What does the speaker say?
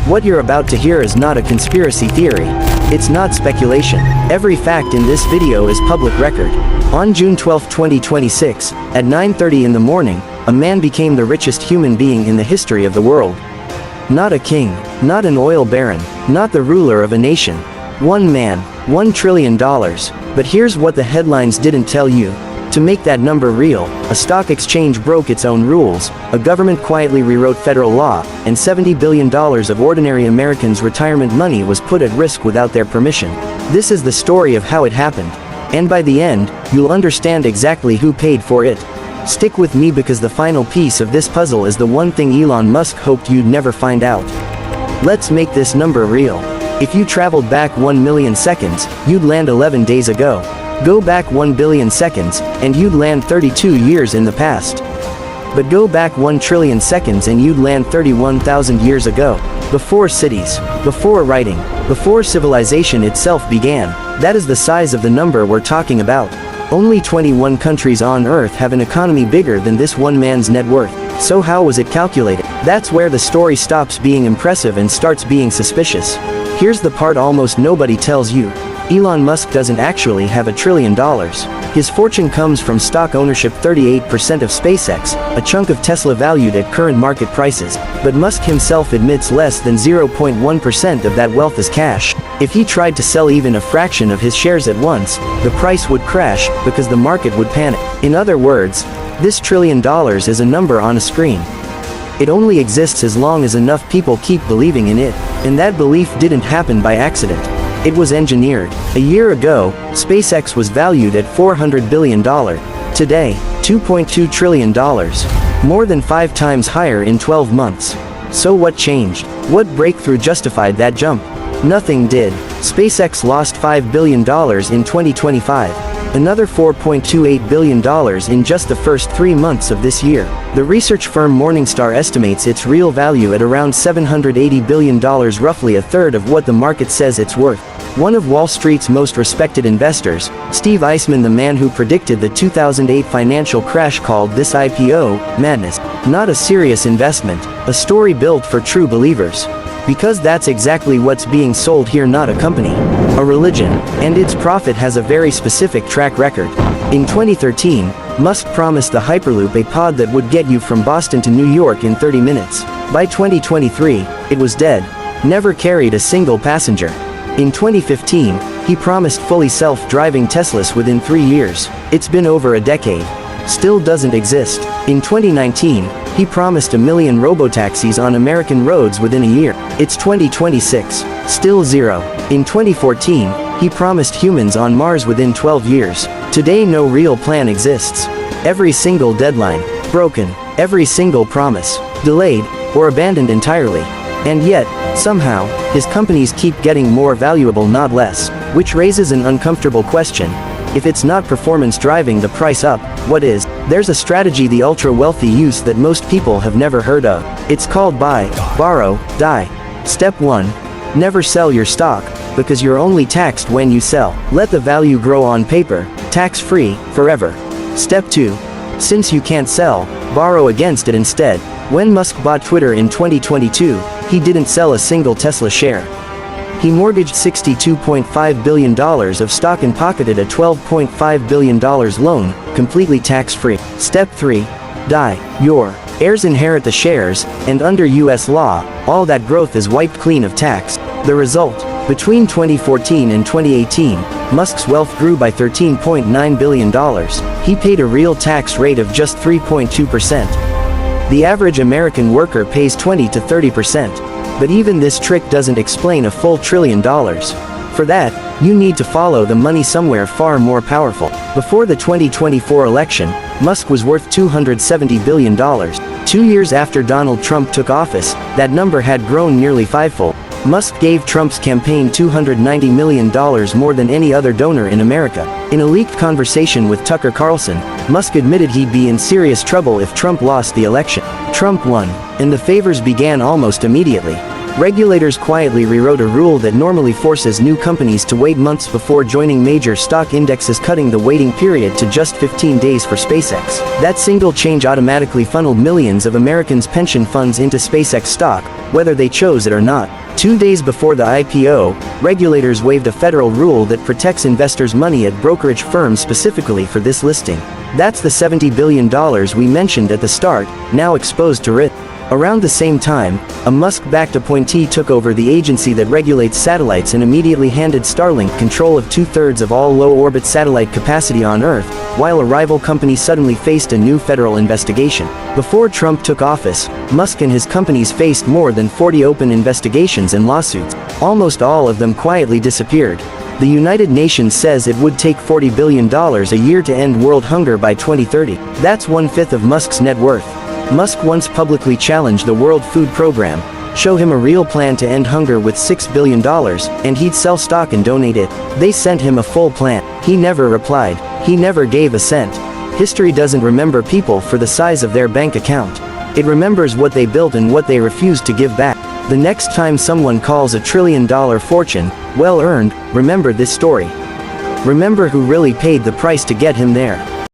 What you're about to hear is not a conspiracy theory. It's not speculation. Every fact in this video is public record. On June 12, 2026, at 9:30 in the morning, a man became the richest human being in the history of the world. Not a king, not an oil baron, not the ruler of a nation. One man, $1 trillion. But here's what the headlines didn't tell you. To make that number real, a stock exchange broke its own rules, a government quietly rewrote federal law, and $70 billion of ordinary Americans' retirement money was put at risk without their permission. This is the story of how it happened. And by the end, you'll understand exactly who paid for it. Stick with me because the final piece of this puzzle is the one thing Elon Musk hoped you'd never find out. Let's make this number real. If you traveled back 1 million seconds, you'd land 11 days ago. Go back 1 billion seconds, and you'd land 32 years in the past. But go back 1 trillion seconds and you'd land 31,000 years ago. Before cities, before writing, before civilization itself began. That is the size of the number we're talking about. Only 21 countries on Earth have an economy bigger than this one man's net worth. So how was it calculated? That's where the story stops being impressive and starts being suspicious. Here's the part almost nobody tells you. Elon Musk doesn't actually have $1 trillion. His fortune comes from stock ownership, 38% of SpaceX, a chunk of Tesla valued at current market prices. But Musk himself admits less than 0.1% of that wealth is cash. If he tried to sell even a fraction of his shares at once, the price would crash because the market would panic. In other words, this $1 trillion is a number on a screen. It only exists as long as enough people keep believing in it, and that belief didn't happen by accident. It was engineered. A year ago, SpaceX was valued at $400 billion. Today, $2.2 trillion. More than 5 times higher in 12 months. So what changed? What breakthrough justified that jump? Nothing did. SpaceX lost $5 billion in 2025. Another $4.28 billion in just the first 3 months of this year. The research firm Morningstar estimates its real value at around $780 billion, roughly a third of what the market says it's worth. One of Wall Street's most respected investors, Steve Eisman, the man who predicted the 2008 financial crash, called this IPO madness. Not a serious investment, a story built for true believers. Because that's exactly what's being sold here, not a company, a religion, and its profit has a very specific track record. In 2013, Musk promised the Hyperloop, a pod that would get you from Boston to New York in 30 minutes. By 2023, it was dead, never carried a single passenger. In 2015, he promised fully self-driving Teslas within 3 years. It's been over a decade. Still doesn't exist. In 2019, he promised 1 million robotaxis on American roads within a year. It's 2026. Still zero. In 2014, he promised humans on Mars within 12 years. Today no real plan exists. Every single deadline, broken. Every single promise, delayed, or abandoned entirely. And yet, somehow, his companies keep getting more valuable, not less. Which raises an uncomfortable question. If it's not performance driving the price up, what is? There's a strategy the ultra-wealthy use that most people have never heard of. It's called buy, borrow, die. Step 1. Never sell your stock, because you're only taxed when you sell. Let the value grow on paper, tax-free, forever. Step 2. Since you can't sell, borrow against it instead. When Musk bought Twitter in 2022, he didn't sell a single Tesla share. He mortgaged $62.5 billion of stock and pocketed a $12.5 billion loan, completely tax-free. Step 3. Die. Your heirs inherit the shares, and under US law, all that growth is wiped clean of tax. The result? Between 2014 and 2018, Musk's wealth grew by $13.9 billion. He paid a real tax rate of just 3.2%. The average American worker pays 20 to 30%. But even this trick doesn't explain a full $1 trillion. For that, you need to follow the money somewhere far more powerful. Before the 2024 election, Musk was worth $270 billion. 2 years after Donald Trump took office, that number had grown nearly fivefold. Musk gave Trump's campaign $290 million more than any other donor in America. In a leaked conversation with Tucker Carlson, Musk admitted he'd be in serious trouble if Trump lost the election. Trump won, and the favors began almost immediately. Regulators quietly rewrote a rule that normally forces new companies to wait months before joining major stock indexes, cutting the waiting period to just 15 days for SpaceX. That single change automatically funneled millions of Americans' pension funds into SpaceX stock, whether they chose it or not. 2 days before the IPO, regulators waived a federal rule that protects investors' money at brokerage firms specifically for this listing. That's the $70 billion we mentioned at the start, now exposed to risk. Around the same time, a Musk-backed appointee took over the agency that regulates satellites and immediately handed Starlink control of 2/3 of all low-orbit satellite capacity on Earth, while a rival company suddenly faced a new federal investigation. Before Trump took office, Musk and his companies faced more than 40 open investigations and lawsuits. Almost all of them quietly disappeared. The United Nations says it would take $40 billion a year to end world hunger by 2030. That's 1/5 of Musk's net worth. Musk once publicly challenged the World Food Program, show him a real plan to end hunger with $6 billion, and he'd sell stock and donate it. They sent him a full plan. He never replied. He never gave a cent. History doesn't remember people for the size of their bank account. It remembers what they built and what they refused to give back. The next time someone calls a $1 trillion fortune well earned, remember this story. Remember who really paid the price to get him there.